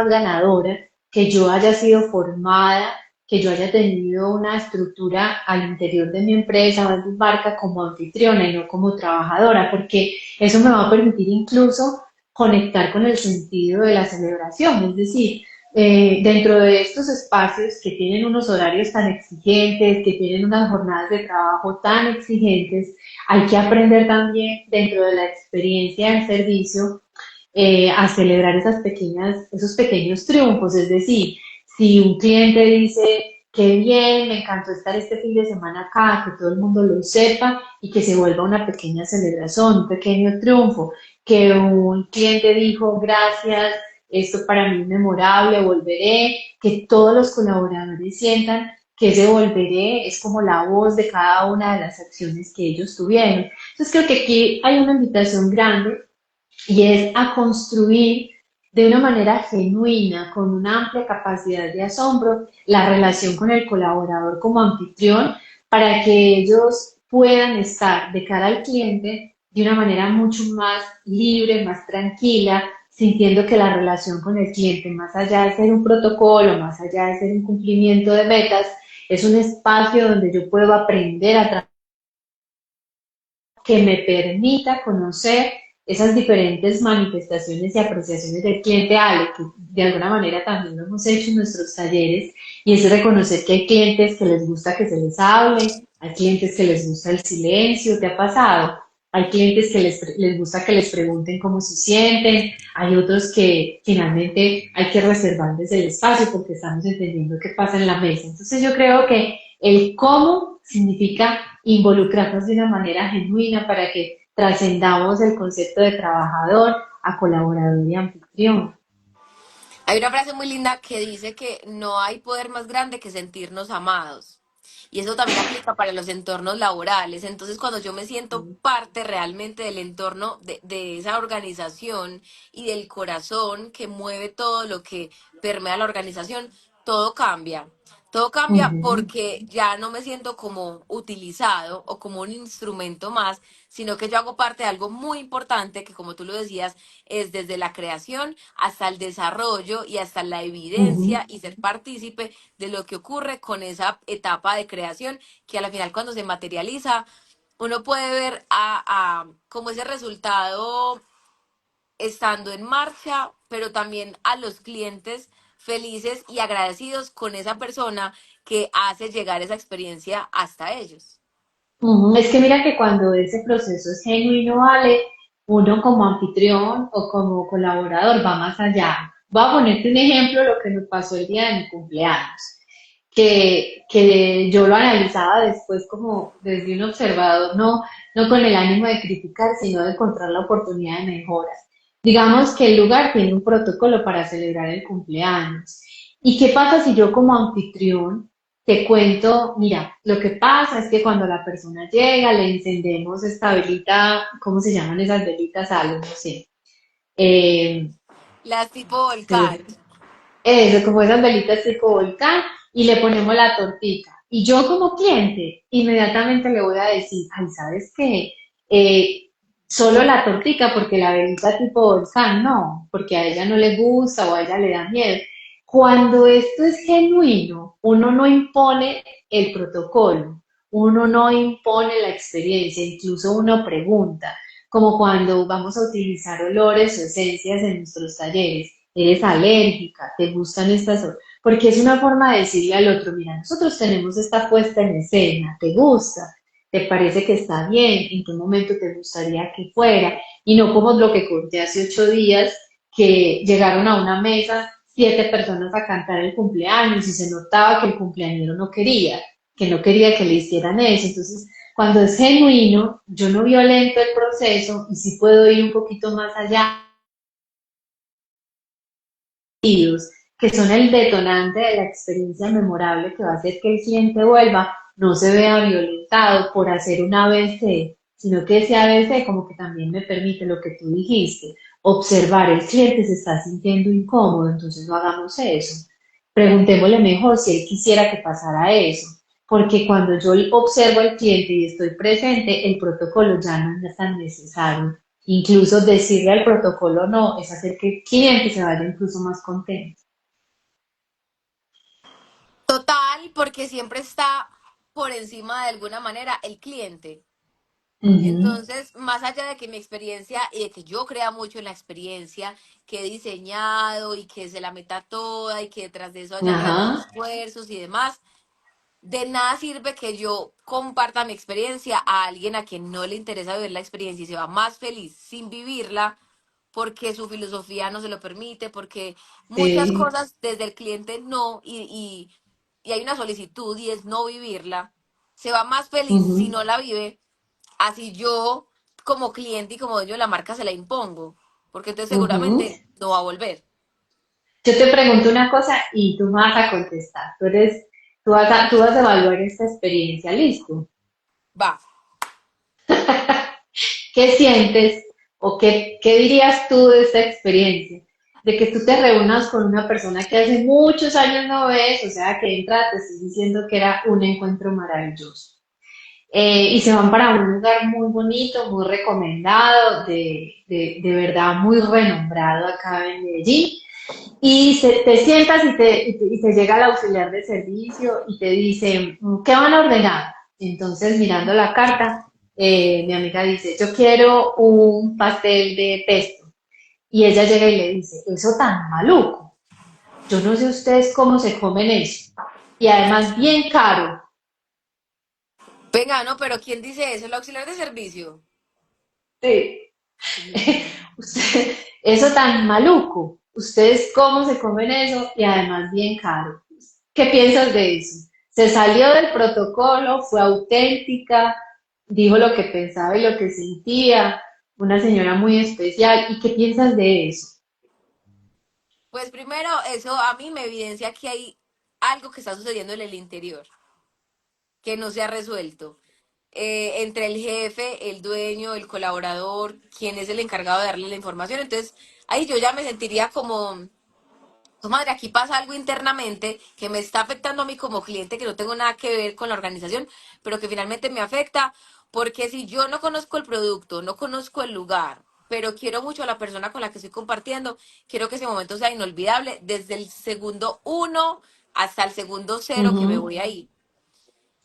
ganadora que yo haya sido formada, que yo haya tenido una estructura al interior de mi empresa o de mi marca como anfitriona y no como trabajadora, porque eso me va a permitir incluso conectar con el sentido de la celebración, es decir, dentro de estos espacios que tienen unos horarios tan exigentes, que tienen unas jornadas de trabajo tan exigentes, hay que aprender también dentro de la experiencia del servicio a celebrar esos pequeños triunfos. Es decir, si un cliente dice, qué bien, me encantó estar este fin de semana acá, que todo el mundo lo sepa y que se vuelva una pequeña celebración, un pequeño triunfo, que un cliente dijo, gracias, esto para mí es memorable, volveré, que todos los colaboradores sientan que ese volveré es como la voz de cada una de las acciones que ellos tuvieron. Entonces creo que aquí hay una invitación grande y es a construir de una manera genuina, con una amplia capacidad de asombro, la relación con el colaborador como anfitrión para que ellos puedan estar de cara al cliente de una manera mucho más libre, más tranquila, sintiendo que la relación con el cliente, más allá de ser un protocolo, más allá de ser un cumplimiento de metas, es un espacio donde yo puedo aprender a que me permita conocer esas diferentes manifestaciones y apreciaciones del cliente, Ale, que de alguna manera también lo hemos hecho en nuestros talleres, y es reconocer que hay clientes que les gusta que se les hable, hay clientes que les gusta el silencio, ¿te ha pasado? Hay clientes que les gusta que les pregunten cómo se sienten, hay otros que finalmente hay que reservarles el espacio porque estamos entendiendo qué pasa en la mesa. Entonces yo creo que el cómo significa involucrarnos de una manera genuina para que trascendamos el concepto de trabajador a colaborador y anfitrión. Hay una frase muy linda que dice que no hay poder más grande que sentirnos amados. Y eso también aplica para los entornos laborales. Entonces, cuando yo me siento parte realmente del entorno de esa organización y del corazón que mueve todo lo que permea la organización, todo cambia. Todo cambia Ujú, porque ya no me siento como utilizado o como un instrumento más, sino que yo hago parte de algo muy importante que, como tú lo decías, es desde la creación hasta el desarrollo y hasta la ujú, evidencia y ser partícipe de lo que ocurre con esa etapa de creación que a la final cuando se materializa uno puede ver como ese resultado estando en marcha, pero también a los clientes felices y agradecidos con esa persona que hace llegar esa experiencia hasta ellos. Ujú. Es que mira que cuando ese proceso es genuino, vale, uno como anfitrión o como colaborador va más allá. Voy a ponerte un ejemplo, lo que me pasó el día de mi cumpleaños, que yo lo analizaba después como desde un observador, no con el ánimo de criticar, sino de encontrar la oportunidad de mejoras. Digamos que el lugar tiene un protocolo para celebrar el cumpleaños. ¿Y qué pasa si yo como anfitrión te cuento, mira, lo que pasa es que cuando la persona llega, le encendemos esta velita, ¿cómo se llaman esas velitas? Algo, no sé. Eh, Las tipo se me volcán. fue. Eso, como esas velitas tipo volcán, y le ponemos la tortica. Y yo como cliente, inmediatamente le voy a decir, ay, ¿sabes qué? Solo la tortica, porque la velita tipo volcán, no, porque a ella no le gusta o a ella le da miedo. Cuando esto es genuino, uno no impone el protocolo, uno no impone la experiencia, incluso uno pregunta, como cuando vamos a utilizar olores o esencias en nuestros talleres. ¿Eres alérgica? ¿Te gustan estas? Porque es una forma de decirle al otro, mira, nosotros tenemos esta puesta en escena, ¿te gusta? ¿Te parece que está bien? ¿En qué momento te gustaría que fuera? Y no como lo que conté hace 8 días, que llegaron a una mesa 7 personas a cantar el cumpleaños y se notaba que el cumpleañero no quería, que no quería que le hicieran eso. Entonces, cuando es genuino, yo no violento el proceso y sí puedo ir un poquito más allá, que son el detonante de la experiencia memorable que va a hacer que el cliente vuelva, no se vea violentado por hacer un ABC, sino que ese ABC como que también me permite lo que tú dijiste, observar el cliente se está sintiendo incómodo, entonces no hagamos eso. Preguntémosle mejor si él quisiera que pasara eso, porque cuando yo observo al cliente y estoy presente, el protocolo ya no es tan necesario. Incluso decirle al protocolo no es hacer que el cliente se vaya incluso más contento. Total, porque siempre está por encima de alguna manera el cliente. Ujú. Entonces, más allá de que mi experiencia y de que yo crea mucho en la experiencia que he diseñado y que se la meta toda y que detrás de eso hayan grandes Ajá. esfuerzos y demás, de nada sirve que yo comparta mi experiencia a alguien a quien no le interesa vivir la experiencia y se va más feliz sin vivirla porque su filosofía no se lo permite, porque muchas Sí. cosas desde el cliente no, y hay una solicitud y es no vivirla. Se va más feliz si Ujú, no la vive, así yo como cliente y como dueño de la marca se la impongo, porque entonces ujú. seguramente no va a volver. Yo te pregunto una cosa y tú me vas a contestar. Tú vas a evaluar esta experiencia, ¿listo? Va. ¿Qué sientes o qué dirías tú de esta experiencia? De que tú te reúnas con una persona que hace muchos años no ves, o sea, que entra, te estoy diciendo que era un encuentro maravilloso. Y se van para un lugar muy bonito, muy recomendado, de verdad muy renombrado acá en Medellín. Y te sientas y te llega el auxiliar de servicio y te dice, ¿qué van a ordenar? Entonces, mirando la carta, mi amiga dice, yo quiero un pastel de pesto. Y ella llega y le dice, eso tan maluco. Yo no sé ustedes cómo se comen eso. Y además bien caro. Venga, no, pero ¿quién dice eso? ¿El auxiliar de servicio? Sí. Eso tan maluco. ¿Ustedes cómo se comen eso? Y además bien caro. ¿Qué piensas de eso? Se salió del protocolo, fue auténtica, dijo lo que pensaba y lo que sentía, una señora muy especial. ¿Y qué piensas de eso? Pues primero, eso a mí me evidencia que hay algo que está sucediendo en el interior, que no se ha resuelto. Entre el jefe, el dueño, el colaborador, quien es el encargado de darle la información. Entonces, ahí yo ya me sentiría como, "Oh, madre, aquí pasa algo internamente que me está afectando a mí como cliente, que no tengo nada que ver con la organización, pero que finalmente me afecta, porque si yo no conozco el producto, no conozco el lugar, pero quiero mucho a la persona con la que estoy compartiendo, quiero que ese momento sea inolvidable desde el segundo uno hasta el segundo cero que me Ujú, voy ahí.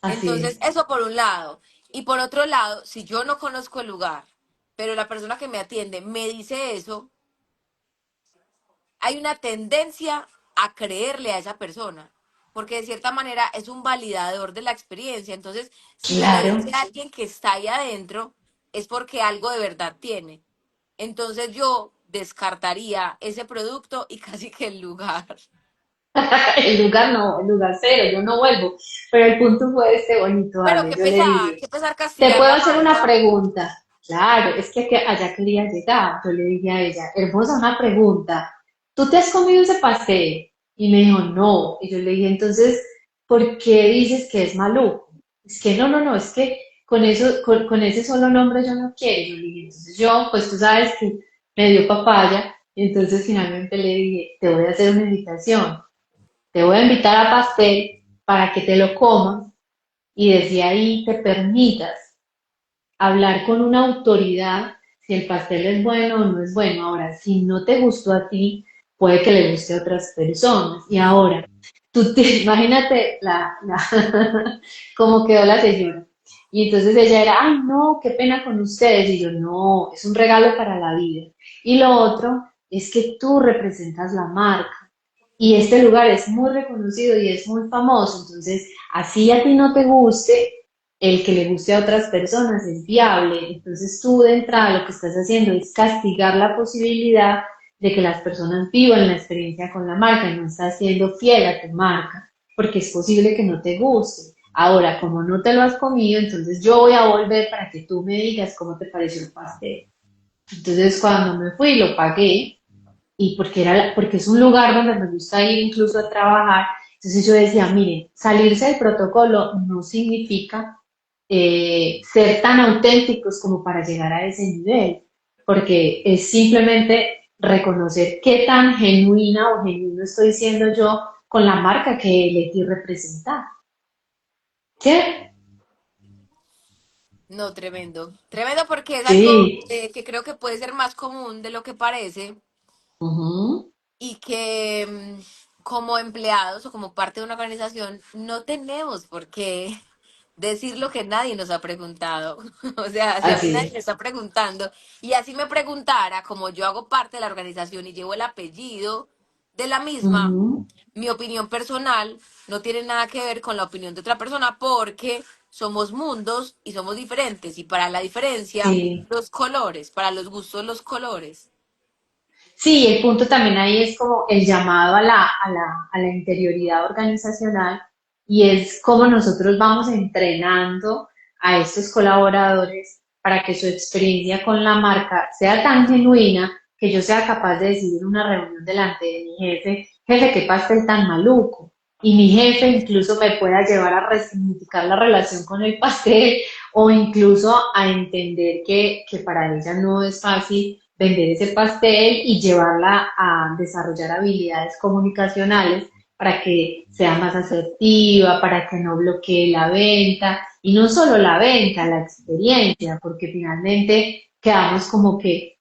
así Entonces, es. eso por un lado. Y por otro lado, si yo no conozco el lugar, pero la persona que me atiende me dice eso, hay una tendencia a creerle a esa persona, porque de cierta manera es un validador de la experiencia. Entonces, si me lo Claro. dice alguien que está ahí adentro, es porque algo de verdad tiene. Entonces yo descartaría ese producto y casi que el lugar. El lugar no, el lugar cero, yo no vuelvo. Pero el punto fue este bonito, Pero Ale. Yo le dije, qué pesar ¿te castigar puedo la hacer una marca. pregunta? Claro, es que allá quería llegar. Yo le dije a ella, hermosa, una pregunta. ¿Tú te has comido ese pastel? Y me dijo, no. Y yo le dije, entonces, ¿por qué dices que es maluco? Es que no, es que con eso, con ese solo nombre yo no quiero. Yo le dije, entonces yo, pues tú sabes que me dio papaya. Y entonces finalmente le dije, te voy a hacer una invitación. Te voy a invitar a pastel para que te lo comas y desde ahí te permitas hablar con una autoridad si el pastel es bueno o no es bueno. Ahora, si no te gustó a ti, puede que le guste a otras personas. Y ahora, imagínate cómo quedó la señora. Y entonces ella era, ay, no, qué pena con ustedes. Y yo, no, es un regalo para la vida. Y lo otro es que tú representas la marca. Y este lugar es muy reconocido y es muy famoso. Entonces, así a ti no te guste, el que le guste a otras personas es viable. Entonces tú de entrada lo que estás haciendo es castigar la posibilidad de que las personas vivan la experiencia con la marca y no estás siendo fiel a tu marca, porque es posible que no te guste. Ahora, como no te lo has comido, entonces yo voy a volver para que tú me digas cómo te pareció el pastel. Entonces cuando me fui lo pagué y porque es un lugar donde me gusta ir incluso a trabajar. Entonces yo decía, mire, salirse del protocolo no significa ser tan auténticos como para llegar a ese nivel, porque es simplemente reconocer qué tan genuina o genuino estoy siendo yo con la marca que elegí representar. ¿Sí? No, tremendo. Tremendo porque es algo Sí. que creo que puede ser más común de lo que parece Ujú. y que como empleados o como parte de una organización no tenemos por qué decir lo que nadie nos ha preguntado. O sea, si a mí Así nadie me es. está preguntando y así me preguntara, como yo hago parte de la organización y llevo el apellido de la misma, Ujú. mi opinión personal no tiene nada que ver con la opinión de otra persona porque somos mundos y somos diferentes y para la diferencia, Sí. los colores, para los gustos, los colores. Sí, el punto también ahí es como el llamado a la interioridad organizacional y es cómo nosotros vamos entrenando a estos colaboradores para que su experiencia con la marca sea tan genuina que yo sea capaz de decir en una reunión delante de mi jefe, jefe, qué pastel tan maluco. Y mi jefe incluso me pueda llevar a resignificar la relación con el pastel o incluso a entender que para ella no es fácil vender ese pastel y llevarla a desarrollar habilidades comunicacionales para que sea más asertiva, para que no bloquee la venta y no solo la venta, la experiencia, porque finalmente quedamos como que,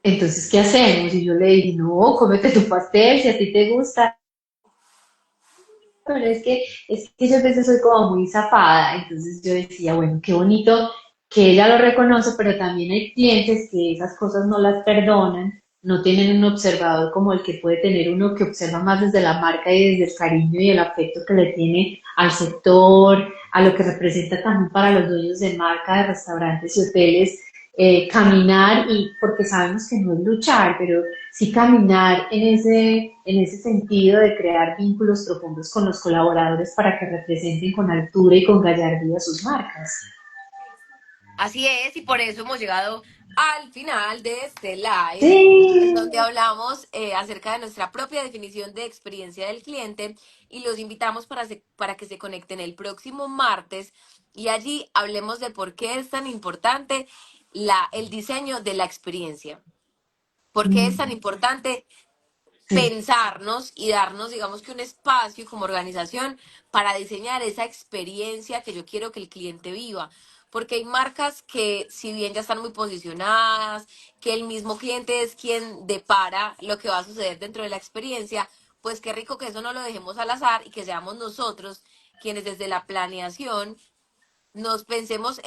entonces, ¿qué hacemos? Y yo le dije, no, cómete tu pastel si a ti te gusta, pero es que yo a veces soy como muy zafada, entonces yo decía, bueno, qué bonito que ella lo reconoce, pero también hay clientes que esas cosas no las perdonan, no tienen un observador como el que puede tener uno que observa más desde la marca y desde el cariño y el afecto que le tiene al sector, a lo que representa también para los dueños de marca, de restaurantes y hoteles, caminar y porque sabemos que no es luchar, pero sí caminar en ese sentido de crear vínculos profundos con los colaboradores para que representen con altura y con gallardía sus marcas. Así es, y por eso hemos llegado al final de este live, en donde Sí. hablamos acerca de nuestra propia definición de experiencia del cliente y los invitamos para que se conecten el próximo martes y allí hablemos de por qué es tan importante el diseño de la experiencia. ¿Por qué es tan Mm, importante sí, pensarnos y darnos, digamos que un espacio como organización para diseñar esa experiencia que yo quiero que el cliente viva? Porque hay marcas que, si bien ya están muy posicionadas, que el mismo cliente es quien depara lo que va a suceder dentro de la experiencia, pues qué rico que eso no lo dejemos al azar y que seamos nosotros quienes desde la planeación nos pensemos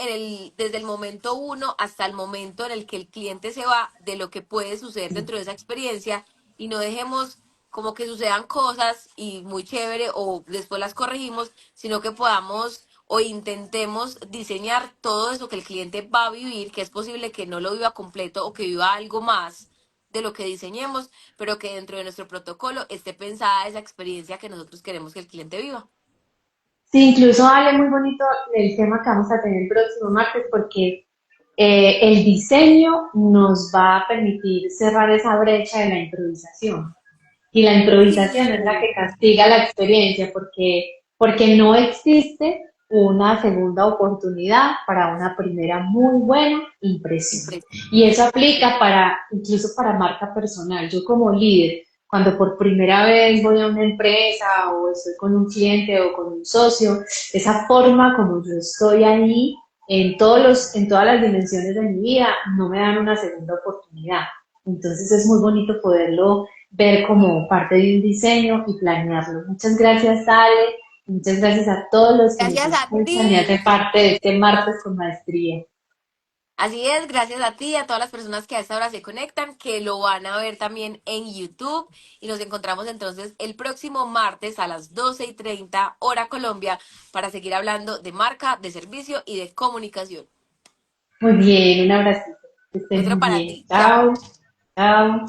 desde el momento uno hasta el momento en el que el cliente se va, de lo que puede suceder dentro de esa experiencia y no dejemos como que sucedan cosas y muy chévere o después las corregimos, sino que podamos o intentemos diseñar todo eso que el cliente va a vivir, que es posible que no lo viva completo o que viva algo más de lo que diseñemos, pero que dentro de nuestro protocolo esté pensada esa experiencia que nosotros queremos que el cliente viva. Sí, incluso Ale, muy bonito el tema que vamos a tener el próximo martes porque el diseño nos va a permitir cerrar esa brecha de la improvisación. Y la improvisación es la Sí, que castiga la experiencia porque no existe una segunda oportunidad para una primera muy buena impresión. impresionante. Y eso aplica para, incluso para marca personal. Yo como líder, cuando por primera vez voy a una empresa o estoy con un cliente o con un socio, esa forma como yo estoy ahí en todas las dimensiones de mi vida, no me dan una segunda oportunidad. Entonces es muy bonito poderlo ver como parte de un diseño y planearlo. Muchas gracias, Ale. Muchas gracias a todos los que nos Gracias a escuchan y ti. hacen parte de este martes con maestría. Así es, gracias a ti y a todas las personas que a esta hora se conectan, que lo van a ver también en YouTube. Y nos encontramos entonces el próximo martes a las 12:30 hora Colombia para seguir hablando de marca, de servicio y de comunicación. Muy bien, un abracito. Que estén Otro muy para bien. ti. Chao. Chao. Chao.